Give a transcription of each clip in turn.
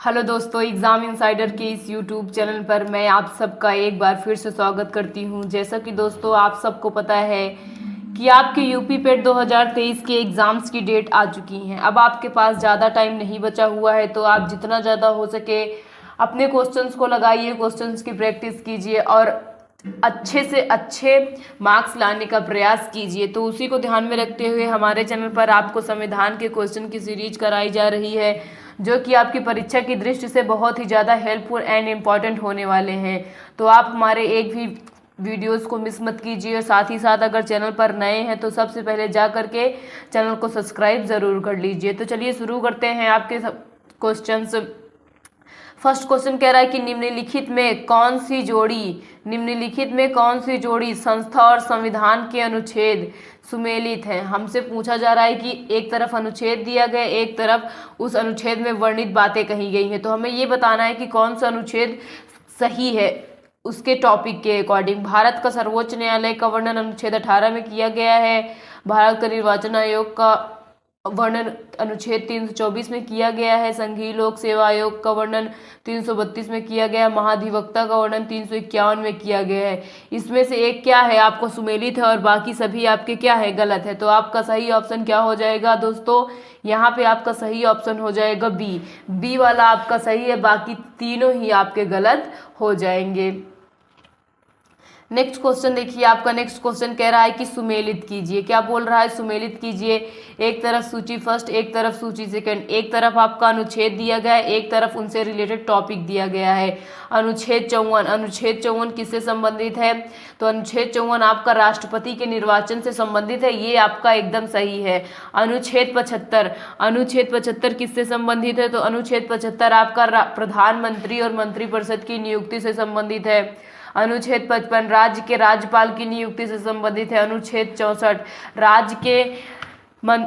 Hello दोस्तों, exam insider के इस यूट्यूब चैनल पर मैं आप सबका एक बार फिर से स्वागत करती हूं। जैसा कि दोस्तों आप सबको पता है कि आपके यूपी पेट 2023 के एग्ज़ाम्स की डेट आ चुकी हैं। अब आपके पास ज़्यादा टाइम नहीं बचा हुआ है, तो आप जितना ज़्यादा हो सके अपने क्वेश्चंस को लगाइए, क्वेश्चंस की प्रैक्टिस कीजिए और अच्छे से अच्छे मार्क्स लाने का प्रयास कीजिए। तो उसी को ध्यान में रखते हुए हमारे चैनल पर आपको संविधान के क्वेश्चन की सीरीज कराई जा रही है, जो कि आपकी परीक्षा की दृष्टि से बहुत ही ज़्यादा हेल्पफुल एंड इम्पॉर्टेंट होने वाले हैं। तो आप हमारे एक भी वीडियोस को मिस मत कीजिए और साथ ही साथ अगर चैनल पर नए हैं तो सबसे पहले जा करके चैनल को सब्सक्राइब ज़रूर कर लीजिए। तो चलिए शुरू करते हैं आपके क्वेश्चंस। फर्स्ट क्वेश्चन कह रहा है कि निम्नलिखित में कौन सी जोड़ी संस्था और संविधान के अनुच्छेद सुमेलित है। हमसे पूछा जा रहा है कि एक तरफ अनुच्छेद दिया गया, एक तरफ उस अनुच्छेद में वर्णित बातें कही गई हैं, तो हमें ये बताना है कि कौन सा अनुच्छेद सही है उसके टॉपिक के अकॉर्डिंग। भारत का सर्वोच्च न्यायालय का वर्णन अनुच्छेद 18 में किया गया है। भारत का निर्वाचन आयोग का वर्णन अनुच्छेद 324 में किया गया है। संघीय लोक सेवा आयोग का वर्णन 332 में किया गया है। महाधिवक्ता का वर्णन 351 में किया गया है। इसमें से एक क्या है आपको सुमेलित है और बाकी सभी आपके क्या है, गलत है। तो आपका सही ऑप्शन क्या हो जाएगा दोस्तों, यहाँ पे आपका सही ऑप्शन हो जाएगा बी वाला आपका सही है, बाकी तीनों ही आपके गलत हो जाएंगे। नेक्स्ट क्वेश्चन देखिए, आपका नेक्स्ट क्वेश्चन कह रहा है कि सुमेलित कीजिए। क्या बोल रहा है, सुमेलित कीजिए। एक तरफ सूची फर्स्ट, एक तरफ सूची सेकंड, एक तरफ आपका अनुच्छेद दिया गया है, एक तरफ उनसे रिलेटेड टॉपिक दिया गया है। अनुच्छेद 54 किससे संबंधित है, तो अनुच्छेद 54 आपका राष्ट्रपति के निर्वाचन से संबंधित है, ये आपका एकदम सही है। अनुच्छेद 75 किससे संबंधित है, तो अनुच्छेद 75 आपका प्रधानमंत्री और मंत्रिपरिषद की नियुक्ति से संबंधित है। अनुच्छेद 55 राज्य के राज्यपाल की नियुक्ति से संबंधित है। अनुच्छेद 64 राज्य के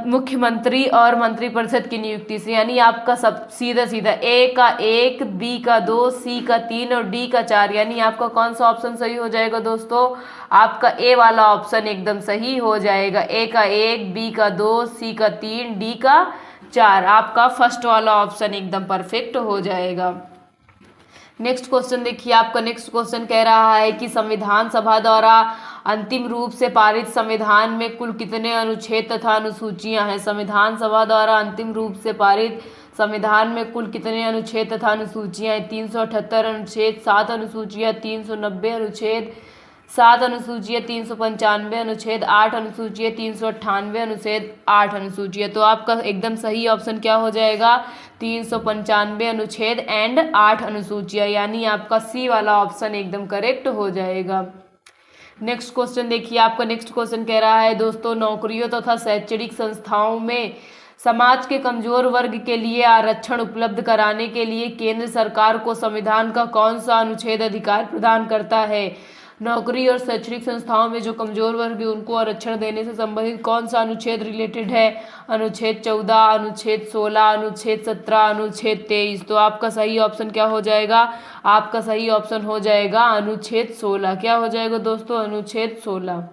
मुख्यमंत्री और मंत्रिपरिषद की नियुक्ति से, यानी आपका सब सीधा सीधा ए का 1, बी का 2, सी का 3 और डी का 4, यानी आपका कौन सा ऑप्शन सही हो जाएगा दोस्तों, आपका ए वाला ऑप्शन एकदम सही हो जाएगा। ए का 1, बी का 2, सी का 3, डी का 4, आपका फर्स्ट वाला ऑप्शन एकदम परफेक्ट हो जाएगा। नेक्स्ट क्वेश्चन देखिए, आपका नेक्स्ट क्वेश्चन कह रहा है कि संविधान सभा द्वारा अंतिम रूप से पारित संविधान में कुल कितने अनुच्छेद तथा अनुसूचियां हैं। संविधान सभा द्वारा अंतिम रूप से पारित संविधान में कुल कितने अनुच्छेद तथा अनुसूचियां हैं। 378 अनुच्छेद, 7 अनुसूचियां, 390 अनुच्छेद, 7 अनुसूचियां, 395 अनुच्छेद, 8 अनुसूचियां, 398 अनुच्छेद, 8 अनुसूचियां। तो आपका एकदम सही ऑप्शन क्या हो जाएगा, 395 अनुच्छेद एंड 8 अनुसूचियां, यानी आपका सी वाला ऑप्शन एकदम करेक्ट हो जाएगा। नेक्स्ट क्वेश्चन देखिए, आपका नेक्स्ट क्वेश्चन कह रहा है दोस्तों, नौकरियों तथा शैक्षणिक संस्थाओं में समाज के कमजोर वर्ग के लिए आरक्षण उपलब्ध कराने के लिए केंद्र सरकार को संविधान का कौन सा अनुच्छेद अधिकार प्रदान करता है। नौकरी और शैक्षणिक संस्थाओं में जो कमजोर वर्ग है उनको आरक्षण देने से संबंधित कौन सा अनुच्छेद रिलेटेड है। अनुच्छेद 14, अनुच्छेद 16, अनुच्छेद 17, अनुच्छेद 23। तो आपका सही ऑप्शन क्या हो जाएगा, आपका सही ऑप्शन हो जाएगा अनुच्छेद 16। क्या हो जाएगा दोस्तों, अनुच्छेद 16।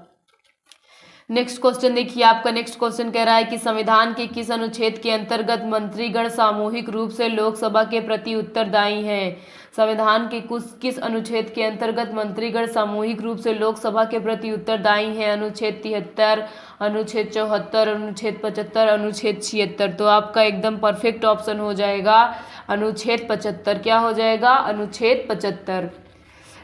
नेक्स्ट क्वेश्चन देखिए, आपका नेक्स्ट क्वेश्चन कह रहा है कि संविधान के किस अनुच्छेद के अंतर्गत मंत्रीगण सामूहिक रूप से लोकसभा के प्रति उत्तरदायी हैं। संविधान के किस अनुच्छेद के अंतर्गत मंत्रीगण सामूहिक रूप से लोकसभा के प्रति उत्तरदायी हैं। अनुच्छेद 73, अनुच्छेद 74, अनुच्छेद 75, अनुच्छेद 76। तो आपका एकदम परफेक्ट ऑप्शन हो जाएगा अनुच्छेद 75। क्या हो जाएगा, अनुच्छेद 75।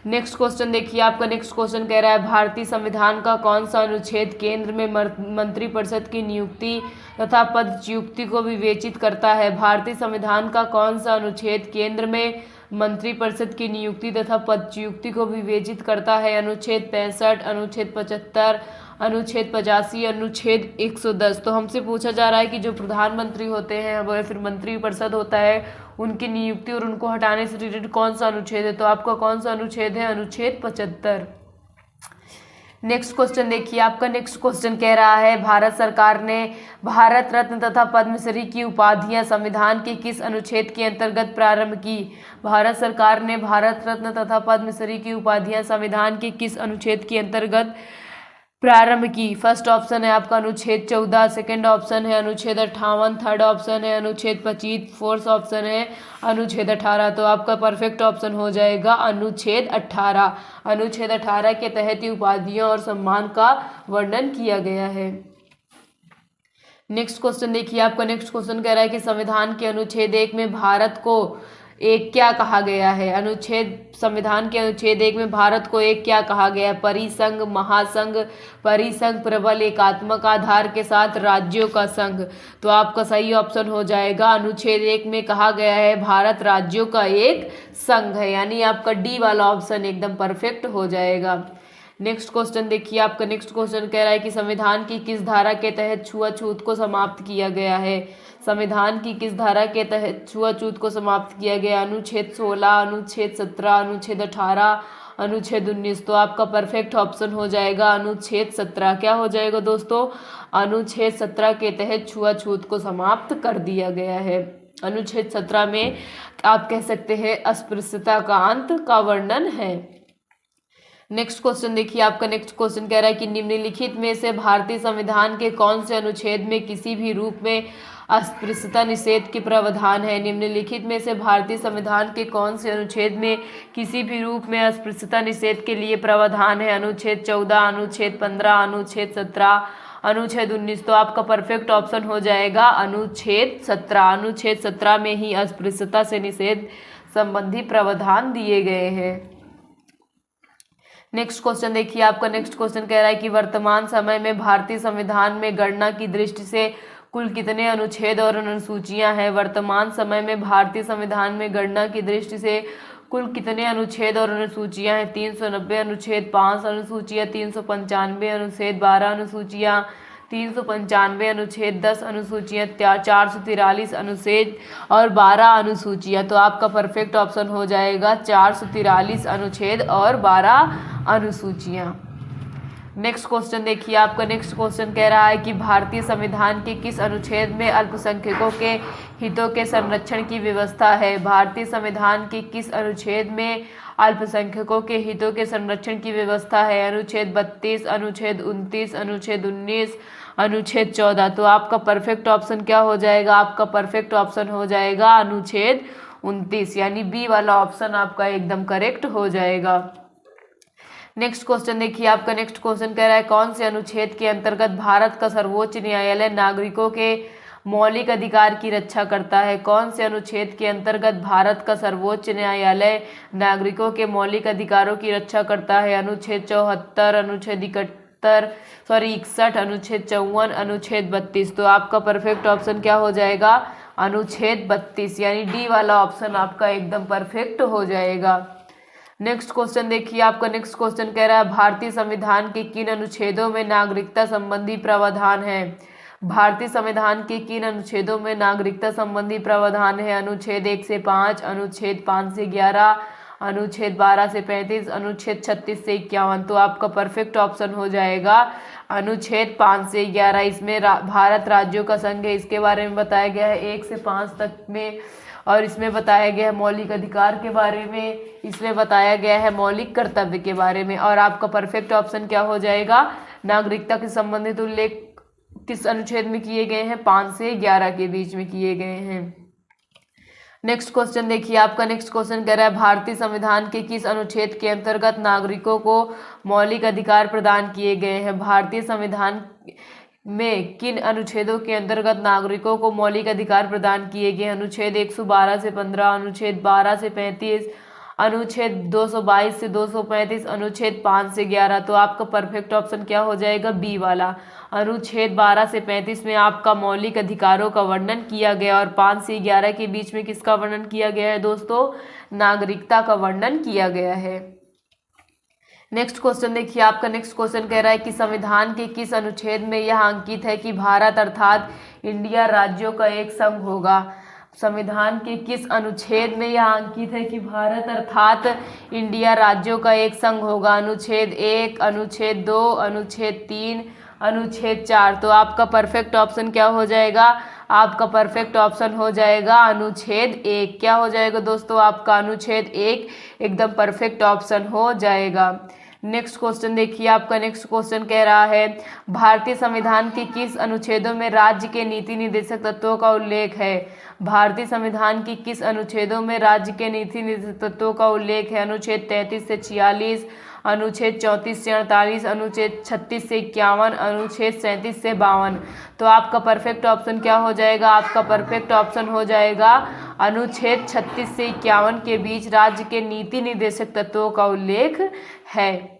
नेक्स्ट क्वेश्चन देखिए, आपका नेक्स्ट क्वेश्चन कह रहा है भारतीय संविधान का कौन सा अनुच्छेद केंद्र में मंत्रिपरिषद की नियुक्ति तथा पदच्युति को विवेचित करता है। भारतीय संविधान का कौन सा अनुच्छेद केंद्र में मंत्रिपरिषद की नियुक्ति तथा पदच्युति को विवेचित करता है। अनुच्छेद 65, अनुच्छेद 75, अनुच्छेद 85, अनुच्छेद 110। तो हमसे पूछा जा रहा है कि जो प्रधानमंत्री होते हैं वह फिर मंत्रिपरिषद होता है, उनकी नियुक्ति और उनको हटाने से रिलेटेड कौन सा अनुच्छेद है। तो आपका कौन सा अनुच्छेद है, अनुच्छेद 75। नेक्स्ट क्वेश्चन देखिए, आपका नेक्स्ट क्वेश्चन कह रहा है भारत सरकार ने भारत रत्न तथा पद्मश्री की उपाधियां संविधान के किस अनुच्छेद के अंतर्गत प्रारंभ की। भारत सरकार ने भारत रत्न तथा पद्मश्री की उपाधियां संविधान के किस अनुच्छेद के अंतर्गत प्रारंभ की। फर्स्ट ऑप्शन है आपका अनुच्छेद 14, सेकंड ऑप्शन है अनुच्छेद 58, थर्ड ऑप्शन है अनुच्छेद 25, फोर्थ ऑप्शन है अनुच्छेद 18। तो आपका परफेक्ट ऑप्शन हो जाएगा अनुच्छेद 18। अनुच्छेद 18 के तहत ही उपाधियों और सम्मान का वर्णन किया गया है। नेक्स्ट क्वेश्चन देखिए, आपका नेक्स्ट क्वेश्चन कह रहा है कि संविधान के अनुच्छेद 1 में भारत को एक क्या कहा गया है। संविधान के अनुच्छेद 1 में भारत को एक क्या कहा गया है। परिसंघ, महासंघ, परिसंघ प्रबल एकात्मक आधार के साथ राज्यों का संघ। तो आपका सही ऑप्शन हो जाएगा अनुच्छेद 1 में कहा गया है भारत राज्यों का एक संघ है, यानी आपका डी वाला ऑप्शन एकदम परफेक्ट हो जाएगा। नेक्स्ट क्वेश्चन देखिए, आपका नेक्स्ट क्वेश्चन कह रहा है कि संविधान की किस धारा के तहत छुआछूत को समाप्त किया गया है। संविधान की किस धारा के तहत छुआछूत को समाप्त किया गया। अनुच्छेद 16, अनुच्छेद 17, अनुच्छेद 18, अनुच्छेद 19। तो आपका परफेक्ट ऑप्शन हो जाएगा अनुच्छेद 17। क्या हो जाएगा दोस्तों, अनुच्छेद 17 के तहत छुआछूत को समाप्त कर दिया गया है। अनुच्छेद 17 में आप कह सकते हैं अस्पृश्यता का अंत का वर्णन है। नेक्स्ट क्वेश्चन देखिए, आपका नेक्स्ट क्वेश्चन कह रहा है कि निम्नलिखित में से भारतीय संविधान के कौन से अनुच्छेद में किसी भी रूप में अस्पृश्यता निषेध के प्रावधान है। निम्नलिखित में से भारतीय संविधान के कौन से अनुच्छेद में किसी भी रूप में अस्पृश्यता निषेध के लिए प्रावधान है। अनुच्छेद 14, अनुच्छेद 15, अनुच्छेद 17, अनुच्छेद 19। तो आपका परफेक्ट ऑप्शन हो जाएगा अनुच्छेद 17। अनुच्छेद 17 में ही अस्पृश्यता से निषेध संबंधी प्रावधान दिए गए हैं। नेक्स्ट क्वेश्चन देखिए, आपका नेक्स्ट क्वेश्चन कह रहा है कि वर्तमान समय में भारतीय संविधान में गणना की दृष्टि से कुल कितने अनुच्छेद और अनुसूचियां हैं। वर्तमान समय में भारतीय संविधान में गणना की दृष्टि से कुल कितने अनुच्छेद और अनुसूचियां हैं। 390 अनुच्छेद, 5 अनुसूचियां, 395 अनुच्छेद, 12 अनुसूचियां, 395 अनुच्छेद, 10 अनुसूचियां, 443 अनुच्छेद और 12 अनुसूचियां। तो आपका परफेक्ट ऑप्शन हो जाएगा 443 अनुच्छेद और 12 अनुसूचियां। नेक्स्ट क्वेश्चन देखिए, आपका नेक्स्ट क्वेश्चन कह रहा है कि भारतीय संविधान के किस अनुच्छेद में अल्पसंख्यकों के हितों के संरक्षण की व्यवस्था है। भारतीय संविधान के किस अनुच्छेद में अल्पसंख्यकों के हितों के संरक्षण की व्यवस्था है। अनुच्छेद 32, अनुच्छेद 29, अनुच्छेद 19, अनुच्छेद 14। तो आपका परफेक्ट ऑप्शन क्या हो जाएगा, आपका परफेक्ट ऑप्शन हो जाएगा अनुच्छेद 29, यानी बी वाला ऑप्शन आपका एकदम करेक्ट हो जाएगा। नेक्स्ट क्वेश्चन देखिए, आपका नेक्स्ट क्वेश्चन कह रहा है कौन से अनुच्छेद के अंतर्गत भारत का सर्वोच्च न्यायालय नागरिकों के मौलिक अधिकार की रक्षा करता है। कौन से अनुच्छेद के अंतर्गत भारत का सर्वोच्च न्यायालय नागरिकों के मौलिक अधिकारों की रक्षा करता है। अनुच्छेद 74, अनुच्छेद 61, अनुच्छेद 54, अनुच्छेद 32। तो आपका परफेक्ट ऑप्शन क्या हो जाएगा, अनुच्छेद 32, यानी डी वाला ऑप्शन आपका एकदम परफेक्ट हो जाएगा। नेक्स्ट क्वेश्चन देखिए, आपका नेक्स्ट क्वेश्चन कह रहा है भारतीय संविधान के किन अनुच्छेदों में नागरिकता संबंधी प्रावधान है। भारतीय संविधान के किन अनुच्छेदों में नागरिकता संबंधी प्रावधान है। अनुच्छेद 1 से 5, अनुच्छेद 5 से 11, अनुच्छेद 12 से 35, अनुच्छेद 36 से 51। तो आपका परफेक्ट ऑप्शन हो जाएगा अनुच्छेद 5 से 11। इसमें भारत राज्यों का संघ है, इसके बारे में बताया गया है 1 से 5 तक में, और इसमें बताया गया है मौलिक अधिकार के बारे में, इसमें बताया गया है मौलिक कर्तव्य के बारे में। और आपका परफेक्ट ऑप्शन क्या हो जाएगा, नागरिकता के संबंधित उल्लेख किस अनुच्छेद में किए गए हैं, 5 से 11 के बीच में किए गए हैं। नेक्स्ट क्वेश्चन देखिए, आपका नेक्स्ट क्वेश्चन कह रहा है भारतीय संविधान के किस अनुच्छेद के अंतर्गत नागरिकों को मौलिक अधिकार प्रदान किए गए हैं। भारतीय संविधान में किन अनुच्छेदों के अंतर्गत नागरिकों को मौलिक अधिकार प्रदान किए गए। अनुच्छेद 112 से 15, अनुच्छेद 12 से 35, अनुच्छेद 222 से 235, अनुच्छेद 5 से 11। तो आपका परफेक्ट ऑप्शन क्या हो जाएगा, बी वाला। अनुच्छेद 12 से 35 में आपका मौलिक अधिकारों का वर्णन किया गया, और 5 से 11 के बीच में किसका वर्णन किया गया है दोस्तों, नागरिकता का वर्णन किया गया है। नेक्स्ट क्वेश्चन देखिए, आपका नेक्स्ट क्वेश्चन कह रहा है कि संविधान के किस अनुच्छेद में यह अंकित है कि भारत अर्थात इंडिया राज्यों का एक संघ होगा। संविधान के किस अनुच्छेद में यह अंकित है कि भारत अर्थात इंडिया राज्यों का एक संघ होगा। अनुच्छेद 1, अनुच्छेद 2, अनुच्छेद 3, अनुच्छेद 4। तो आपका परफेक्ट ऑप्शन क्या हो जाएगा, आपका परफेक्ट ऑप्शन हो जाएगा अनुच्छेद 1। क्या हो जाएगा दोस्तों, आपका अनुच्छेद 1 एकदम परफेक्ट ऑप्शन हो जाएगा। नेक्स्ट क्वेश्चन देखिए, आपका नेक्स्ट क्वेश्चन कह रहा है भारतीय संविधान के किस अनुच्छेदों में राज्य के नीति निर्देशक तत्वों का उल्लेख है। भारतीय संविधान की किस अनुच्छेदों में राज्य के नीति निर्देशक तत्वों का उल्लेख है। अनुच्छेद 33 से 46, अनुच्छेद 34 से 48, अनुच्छेद 36 से 51, अनुच्छेद 37 से 52। तो आपका परफेक्ट ऑप्शन क्या हो जाएगा। आपका परफेक्ट ऑप्शन हो जाएगा अनुच्छेद 36 से 51 के बीच राज्य के नीति निर्देशक तत्वों का उल्लेख है।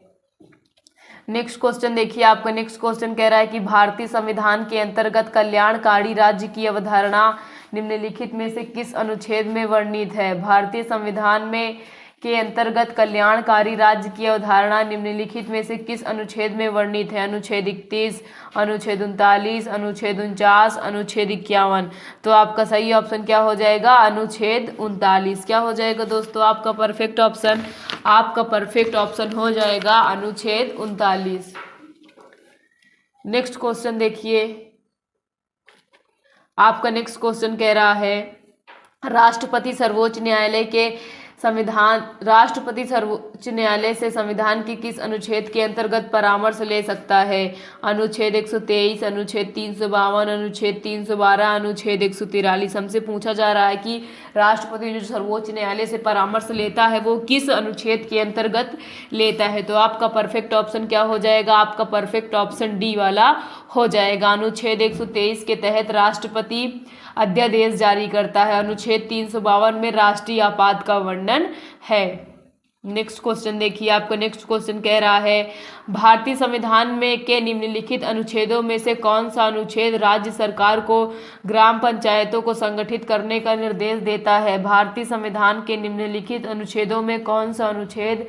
नेक्स्ट क्वेश्चन देखिए, आपका नेक्स्ट क्वेश्चन कह रहा है कि भारतीय संविधान के अंतर्गत कल्याणकारी राज्य की अवधारणा निम्नलिखित में से किस अनुच्छेद में वर्णित है। भारतीय संविधान में के अंतर्गत कल्याणकारी राज्य की अवधारणा निम्नलिखित में से किस अनुच्छेद में वर्णित है। अनुच्छेद 31, अनुच्छेद 39, अनुच्छेद 49, अनुच्छेद 51। तो आपका सही ऑप्शन क्या हो जाएगा। अनुच्छेद 39 क्या हो जाएगा दोस्तों। आपका परफेक्ट ऑप्शन हो जाएगा अनुच्छेद 39। नेक्स्ट क्वेश्चन देखिए, आपका नेक्स्ट क्वेश्चन कह रहा है राष्ट्रपति सर्वोच्च न्यायालय से संविधान के किस अनुच्छेद के अंतर्गत परामर्श ले सकता है। अनुच्छेद 123, अनुच्छेद 352, अनुच्छेद 312, अनुच्छेद 143। हमसे पूछा जा रहा है कि राष्ट्रपति जो सर्वोच्च न्यायालय से परामर्श लेता है वो किस अनुच्छेद के अंतर्गत लेता है। तो आपका परफेक्ट ऑप्शन क्या हो जाएगा। आपका परफेक्ट ऑप्शन डी वाला हो जाएगा। अनुच्छेद 123 के तहत राष्ट्रपति अध्यादेश जारी करता है। अनुच्छेद 352 में राष्ट्रीय आपात का वर्णन है। नेक्स्ट क्वेश्चन देखिए, आपका नेक्स्ट क्वेश्चन कह रहा है भारतीय संविधान में के निम्नलिखित अनुच्छेदों में से कौन सा अनुच्छेद राज्य सरकार को ग्राम पंचायतों को संगठित करने का निर्देश देता है। भारतीय संविधान के निम्नलिखित अनुच्छेदों में कौन सा अनुच्छेद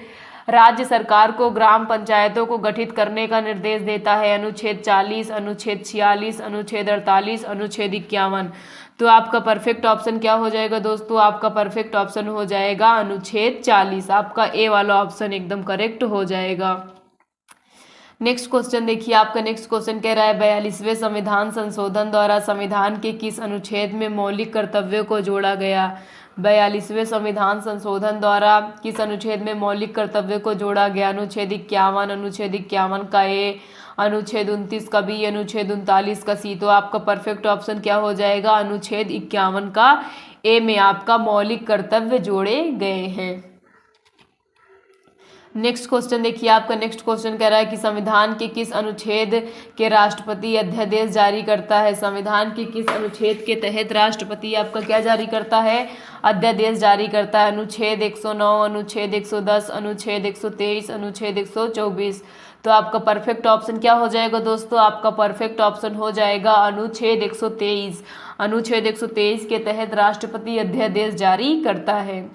राज्य सरकार को ग्राम पंचायतों को गठित करने का निर्देश देता है। अनुच्छेद 40, अनुच्छेद 46, अनुच्छेद 48, अनुच्छेद 51। तो आपका परफेक्ट ऑप्शन क्या हो जाएगा दोस्तों। आपका परफेक्ट ऑप्शन हो जाएगा अनुच्छेद 40। आपका ए वाला ऑप्शन एकदम करेक्ट हो जाएगा। नेक्स्ट क्वेश्चन देखिए, आपका नेक्स्ट क्वेश्चन कह रहा है 42वें संविधान संशोधन द्वारा संविधान के किस अनुच्छेद में मौलिक कर्तव्यों को जोड़ा गया। 42वें संविधान संशोधन द्वारा किस अनुच्छेद में मौलिक कर्तव्यों को जोड़ा गया। अनुच्छेद 51, अनुच्छेद 51 का ए, अनुच्छेद 29 का बी, अनुच्छेद 39 का सी। तो आपका परफेक्ट ऑप्शन क्या हो जाएगा। अनुच्छेद 51 का ए में आपका मौलिक कर्तव्य जोड़े गए हैं। नेक्स्ट क्वेश्चन देखिए, आपका नेक्स्ट क्वेश्चन कह रहा है कि संविधान के किस अनुच्छेद के राष्ट्रपति अध्यादेश जारी करता है। संविधान के किस अनुच्छेद के तहत राष्ट्रपति आपका क्या जारी करता है। अध्यादेश जारी करता है। अनुच्छेद 109, अनुच्छेद 110, अनुच्छेद 123, अनुच्छेद 124। तो आपका परफेक्ट ऑप्शन क्या हो जाएगा दोस्तों। आपका परफेक्ट ऑप्शन हो जाएगा अनुच्छेद 123। अनुच्छेद 123 के तहत राष्ट्रपति अध्यादेश जारी करता है।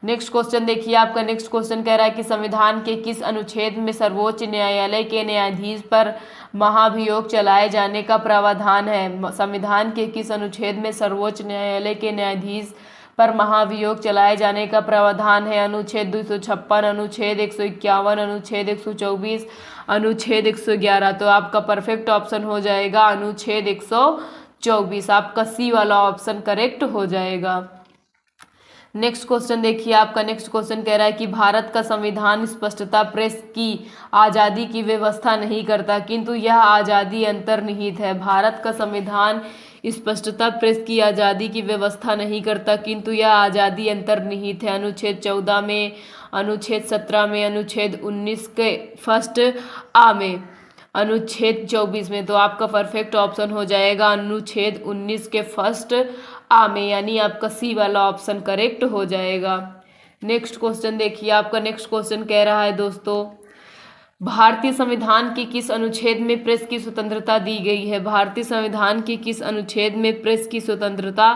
नेक्स्ट क्वेश्चन देखिए, आपका नेक्स्ट क्वेश्चन कह रहा है कि संविधान के किस अनुच्छेद में सर्वोच्च न्यायालय के न्यायाधीश पर महाभियोग चलाए जाने का प्रावधान है। संविधान के किस अनुच्छेद में सर्वोच्च न्यायालय के न्यायाधीश पर महाभियोग चलाए जाने का प्रावधान है। अनुच्छेद 256, अनुच्छेद 151, अनुच्छेद 124, अनुच्छेद 111। तो आपका परफेक्ट ऑप्शन हो जाएगा अनुच्छेद 124। आपका सी वाला ऑप्शन करेक्ट हो जाएगा। नेक्स्ट क्वेश्चन देखिए, आपका नेक्स्ट क्वेश्चन कह रहा है कि भारत का संविधान स्पष्टता प्रेस की आज़ादी की व्यवस्था नहीं करता किंतु यह आज़ादी अंतर्निहित है। भारत का संविधान स्पष्टता प्रेस की आज़ादी की व्यवस्था नहीं करता किंतु यह आज़ादी अंतर्निहित है। अनुच्छेद 14 में, अनुच्छेद 17 में, अनुच्छेद 19 के फर्स्ट आ में, अनुच्छेद 24 में। तो आपका परफेक्ट ऑप्शन हो जाएगा अनुच्छेद 19 के फर्स्ट आ में, यानी आपका सी वाला ऑप्शन करेक्ट हो जाएगा। नेक्स्ट क्वेश्चन देखिए, आपका नेक्स्ट क्वेश्चन कह रहा है दोस्तों भारतीय संविधान के किस अनुच्छेद में प्रेस की स्वतंत्रता दी गई है। भारतीय संविधान के किस अनुच्छेद में प्रेस की स्वतंत्रता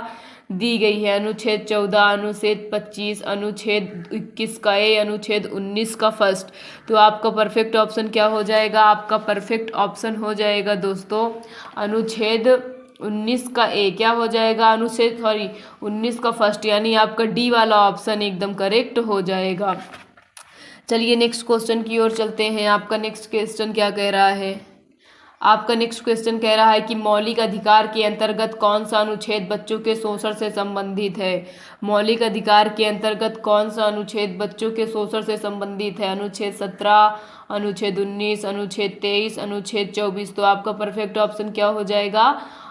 दी गई है। अनुच्छेद 14, अनुच्छेद 25, अनुच्छेद 21 का ए, अनुच्छेद 19 का फर्स्ट। तो आपका परफेक्ट ऑप्शन क्या हो जाएगा। आपका परफेक्ट ऑप्शन हो जाएगा दोस्तों अनुच्छेद 19 का ए। क्या हो जाएगा। अनुच्छेद 19 का फर्स्ट, यानी आपका डी वाला ऑप्शन एकदम करेक्ट हो जाएगा। चलिए नेक्स्ट क्वेश्चन की ओर चलते हैं। आपका नेक्स्ट क्वेश्चन क्या कह रहा है। आपका नेक्स्ट क्वेश्चन कह रहा है कि मौलिक अधिकार के अंतर्गत कौन सा अनुच्छेद बच्चों के शोषण से संबंधित है। मौलिक अधिकार के अंतर्गत कौन सा अनुच्छेद बच्चों के शोषण से संबंधित है। अनुच्छेद 17, अनुच्छेद 19, अनुच्छेद 23, अनुच्छेद 24। तो आपका परफेक्ट ऑप्शन क्या हो जाएगा,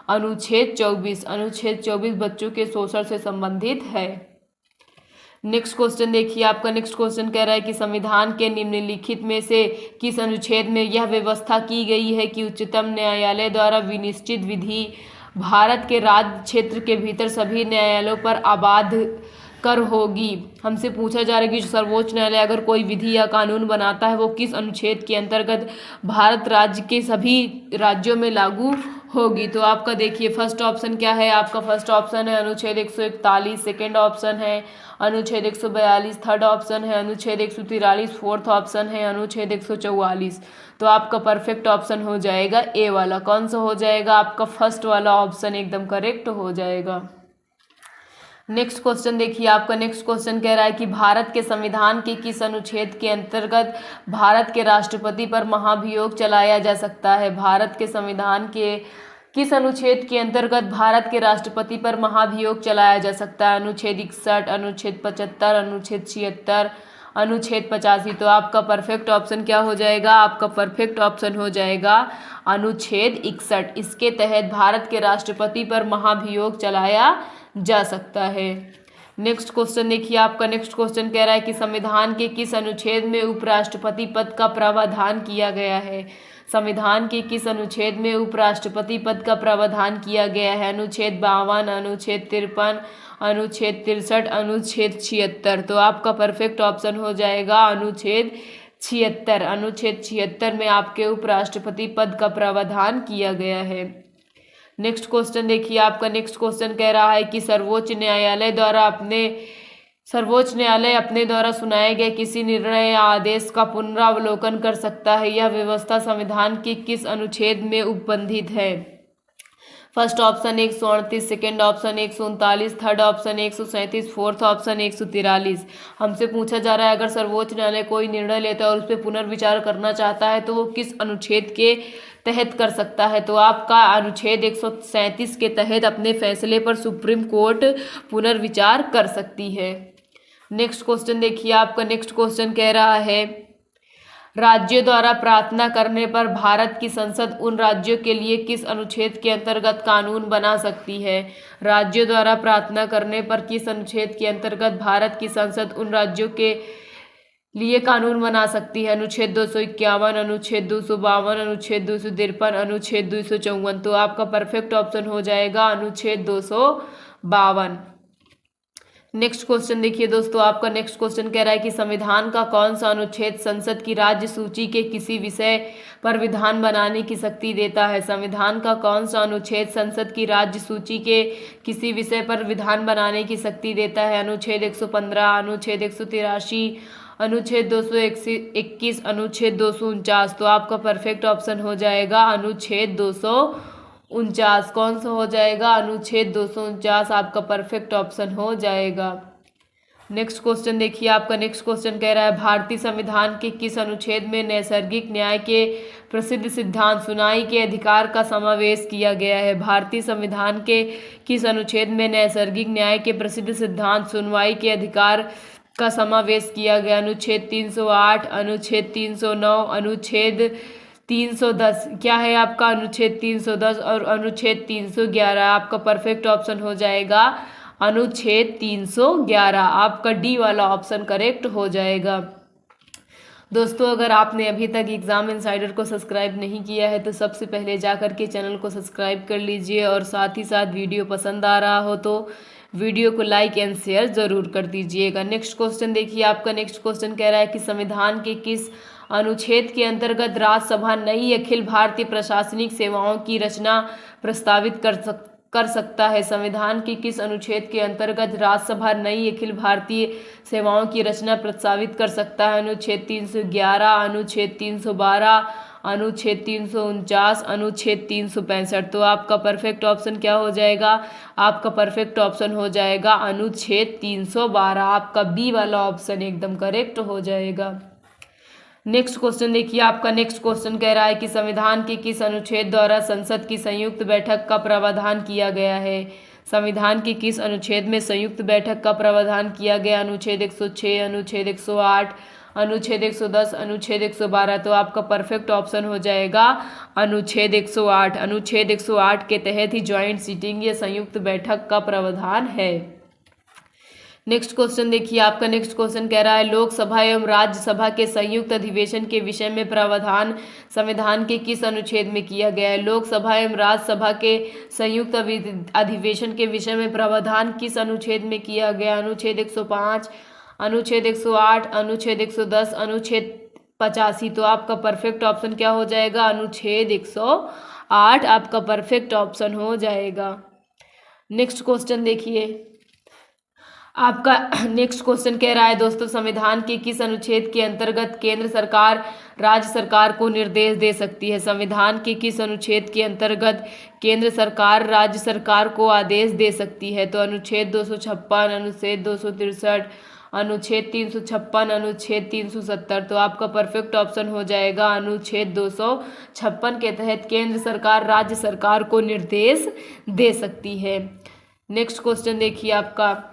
अनुच्छेद 24। अनुच्छेद 24 बच्चों के शोषण से संबंधित है। नेक्स्ट क्वेश्चन देखिए, आपका नेक्स्ट क्वेश्चन कह रहा है कि संविधान के निम्नलिखित में से किस अनुच्छेद में यह व्यवस्था की गई है कि उच्चतम न्यायालय द्वारा विनिश्चित विधि भारत के राज्य क्षेत्र के भीतर सभी न्यायालयों पर आबाद कर होगी। हमसे पूछा जा रहा है कि सर्वोच्च न्यायालय अगर कोई विधि या कानून बनाता है वो किस अनुच्छेद के अंतर्गत भारत राज्य के सभी राज्यों में लागू होगी। तो आपका देखिए फर्स्ट ऑप्शन क्या है, आपका फर्स्ट ऑप्शन है अनुच्छेद 141, सेकेंड ऑप्शन है अनुच्छेद 142, थर्ड ऑप्शन है अनुच्छेद 143, फोर्थ ऑप्शन है अनुच्छेद 144। तो आपका परफेक्ट ऑप्शन हो जाएगा ए वाला। कौन सा हो जाएगा, आपका फर्स्ट वाला ऑप्शन एकदम करेक्ट हो जाएगा। नेक्स्ट क्वेश्चन देखिए, आपका नेक्स्ट क्वेश्चन कह रहा है कि भारत के संविधान के किस अनुच्छेद के अंतर्गत भारत के राष्ट्रपति पर महाभियोग चलाया जा सकता है। भारत के संविधान के किस अनुच्छेद के अंतर्गत भारत के राष्ट्रपति पर महाभियोग चलाया जा सकता है। अनुच्छेद 61, अनुच्छेद 75, अनुच्छेद 76, अनुच्छेद 85। तो आपका परफेक्ट ऑप्शन क्या हो जाएगा, आपका परफेक्ट ऑप्शन हो जाएगा अनुच्छेद 61। इसके तहत भारत के राष्ट्रपति पर महाभियोग चलाया जा सकता है। नेक्स्ट क्वेश्चन देखिए, आपका नेक्स्ट क्वेश्चन कह रहा है कि संविधान के किस अनुच्छेद में उपराष्ट्रपति पद का प्रावधान किया गया है। संविधान के किस अनुच्छेद में उपराष्ट्रपति पद का प्रावधान किया गया है। अनुच्छेद 52, अनुच्छेद 53, अनुच्छेद 63, अनुच्छेद 76। तो आपका परफेक्ट ऑप्शन हो जाएगा अनुच्छेद 76। अनुच्छेद 76 में आपके उपराष्ट्रपति पद का प्रावधान किया गया है। नेक्स्ट क्वेश्चन देखिए, आपका नेक्स्ट क्वेश्चन कह रहा है कि सर्वोच्च न्यायालय अपने द्वारा सुनाए गए किसी निर्णय या आदेश का पुनरावलोकन कर सकता है। यह व्यवस्था संविधान के किस अनुच्छेद में उपबंधित है। First option 138, second option 139, third option 137, fourth option 143। हमसे पूछा जा रहा है अगर सर्वोच्च न्यायालय कोई निर्णय लेता है और उस पर पुनर्विचार करना चाहता है तो वो किस अनुच्छेद के तहत कर सकता है। तो आपका अनुच्छेद 137 के तहत अपने फैसले पर सुप्रीम कोर्ट पुनर्विचार कर सकती है। नेक्स्ट क्वेश्चन देखिए, आपका नेक्स्ट क्वेश्चन कह रहा है राज्यों द्वारा प्रार्थना करने पर भारत की संसद उन राज्यों के लिए किस अनुच्छेद के अंतर्गत कानून बना सकती है। राज्यों द्वारा प्रार्थना करने पर किस अनुच्छेद के अंतर्गत भारत की संसद उन राज्यों के लिए कानून बना सकती है। अनुच्छेद 251, अनुच्छेद 252, अनुच्छेद 253, अनुच्छेद 254। तो आपका परफेक्ट ऑप्शन हो जाएगा अनुच्छेद 252। नेक्स्ट क्वेश्चन देखिए दोस्तों, आपका नेक्स्ट क्वेश्चन कह रहा है कि संविधान का कौन सा अनुच्छेद संसद की राज्य सूची के किसी विषय पर विधान बनाने की शक्ति देता है। संविधान का कौन सा अनुच्छेद संसद की राज्य सूची के किसी विषय पर विधान बनाने की शक्ति देता है। अनुच्छेद 115, अनुच्छेद 183, अनुच्छेद 221, अनुच्छेद 249। तो आपका परफेक्ट ऑप्शन हो जाएगा अनुच्छेद 249। कौन सा हो जाएगा, अनुच्छेद 249 आपका परफेक्ट ऑप्शन हो जाएगा। नेक्स्ट क्वेश्चन देखिए, आपका नेक्स्ट क्वेश्चन कह रहा है भारतीय संविधान के किस अनुच्छेद में नैसर्गिक न्याय के प्रसिद्ध सिद्धांत सुनवाई के अधिकार का समावेश किया गया है। भारतीय संविधान के किस अनुच्छेद में नैसर्गिक न्याय के प्रसिद्ध सिद्धांत सुनवाई के अधिकार का समावेश किया गया। अनुच्छेद 308, अनुच्छेद 309, अनुच्छेद 310। क्या है आपका अनुच्छेद 310 और अनुच्छेद 311। आपका परफेक्ट ऑप्शन हो जाएगा अनुच्छेद 311। आपका डी वाला ऑप्शन करेक्ट हो जाएगा। दोस्तों अगर आपने अभी तक एग्ज़ाम इनसाइडर को सब्सक्राइब नहीं किया है तो सबसे पहले जाकर के चैनल को सब्सक्राइब कर लीजिए और साथ ही साथ वीडियो पसंद आ रहा हो तो वीडियो को लाइक एंड शेयर ज़रूर कर दीजिएगा। नेक्स्ट क्वेश्चन देखिए, आपका नेक्स्ट क्वेश्चन कह रहा है कि संविधान के किस अनुच्छेद के अंतर्गत राज्यसभा नई अखिल भारतीय प्रशासनिक सेवाओं की रचना प्रस्तावित कर सकता है। संविधान के किस अनुच्छेद के अंतर्गत राज्यसभा नई अखिल भारतीय सेवाओं की रचना प्रस्तावित कर सकता है। अनुच्छेद 311, अनुच्छेद 312, अनुच्छेद 349, अनुच्छेद 365। तो आपका परफेक्ट ऑप्शन क्या हो जाएगा, आपका परफेक्ट ऑप्शन हो जाएगा अनुच्छेद 312। आपका बी वाला ऑप्शन एकदम करेक्ट हो जाएगा। नेक्स्ट क्वेश्चन देखिए, आपका नेक्स्ट क्वेश्चन कह रहा है कि संविधान के किस अनुच्छेद द्वारा संसद की संयुक्त बैठक का प्रावधान किया गया है। संविधान के किस अनुच्छेद में संयुक्त बैठक का प्रावधान किया गया। अनुच्छेद 106, अनुच्छेद 108, अनुच्छेद 110, अनुच्छेद 112। तो आपका परफेक्ट ऑप्शन हो जाएगा अनुच्छेद 108। अनुच्छेद 108 के तहत ही ज्वाइंट सीटिंग या संयुक्त बैठक का प्रावधान है। नेक्स्ट क्वेश्चन देखिए, आपका नेक्स्ट क्वेश्चन कह रहा है लोकसभा एवं राज्यसभा के संयुक्त अधिवेशन के विषय में प्रावधान संविधान के किस अनुच्छेद में किया गया है। लोकसभा एवं राज्यसभा के संयुक्त अधिवेशन के विषय में प्रावधान किस अनुच्छेद में किया गया। अनुच्छेद 105, अनुच्छेद 108, अनुच्छेद 110, अनुच्छेद 85। तो आपका परफेक्ट ऑप्शन क्या हो जाएगा, अनुच्छेद 108 आपका परफेक्ट ऑप्शन हो जाएगा। नेक्स्ट क्वेश्चन देखिए, आपका नेक्स्ट क्वेश्चन कह रहा है दोस्तों संविधान के किस अनुच्छेद के अंतर्गत केंद्र सरकार राज्य सरकार को निर्देश दे सकती है। संविधान के किस अनुच्छेद के अंतर्गत केंद्र सरकार राज्य सरकार को आदेश दे सकती है। तो अनुच्छेद 256, अनुच्छेद 263, अनुच्छेद 356, अनुच्छेद 370। तो आपका परफेक्ट ऑप्शन हो जाएगा अनुच्छेद 256 के तहत केंद्र सरकार राज्य सरकार को निर्देश दे सकती है। नेक्स्ट क्वेश्चन देखिए, आपका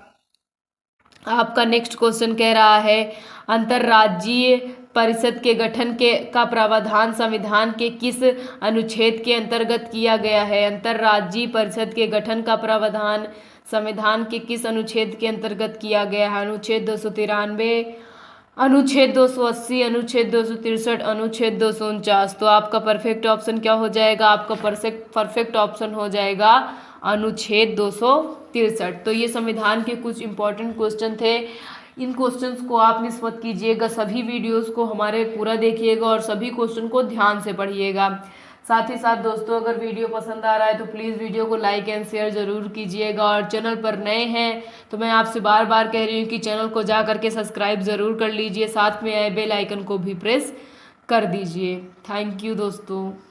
नेक्स्ट क्वेश्चन कह रहा है अंतर्राज्यीय परिषद के गठन का प्रावधान संविधान के किस अनुच्छेद के अंतर्गत किया गया है। अंतर्राज्यीय परिषद के गठन का प्रावधान संविधान के किस अनुच्छेद के अंतर्गत किया गया है। अनुच्छेद 293, अनुच्छेद 280, अनुच्छेद 263, अनुच्छेद 249। तो आपका परफेक्ट ऑप्शन क्या हो जाएगा, आपका परफेक्ट ऑप्शन हो जाएगा अनुच्छेद 263। तो ये संविधान के कुछ इंपॉर्टेंट क्वेश्चन थे। इन क्वेश्चंस को आप निस्बत कीजिएगा, सभी वीडियोस को हमारे पूरा देखिएगा और सभी क्वेश्चन को ध्यान से पढ़िएगा। साथ ही साथ दोस्तों अगर वीडियो पसंद आ रहा है तो प्लीज़ वीडियो को लाइक एंड शेयर ज़रूर कीजिएगा और चैनल पर नए हैं तो मैं आपसे बार बार कह रही हूँ कि चैनल को जा करके सब्सक्राइब ज़रूर कर लीजिए, साथ में आए बेल आइकन को भी प्रेस कर दीजिए। थैंक यू दोस्तों।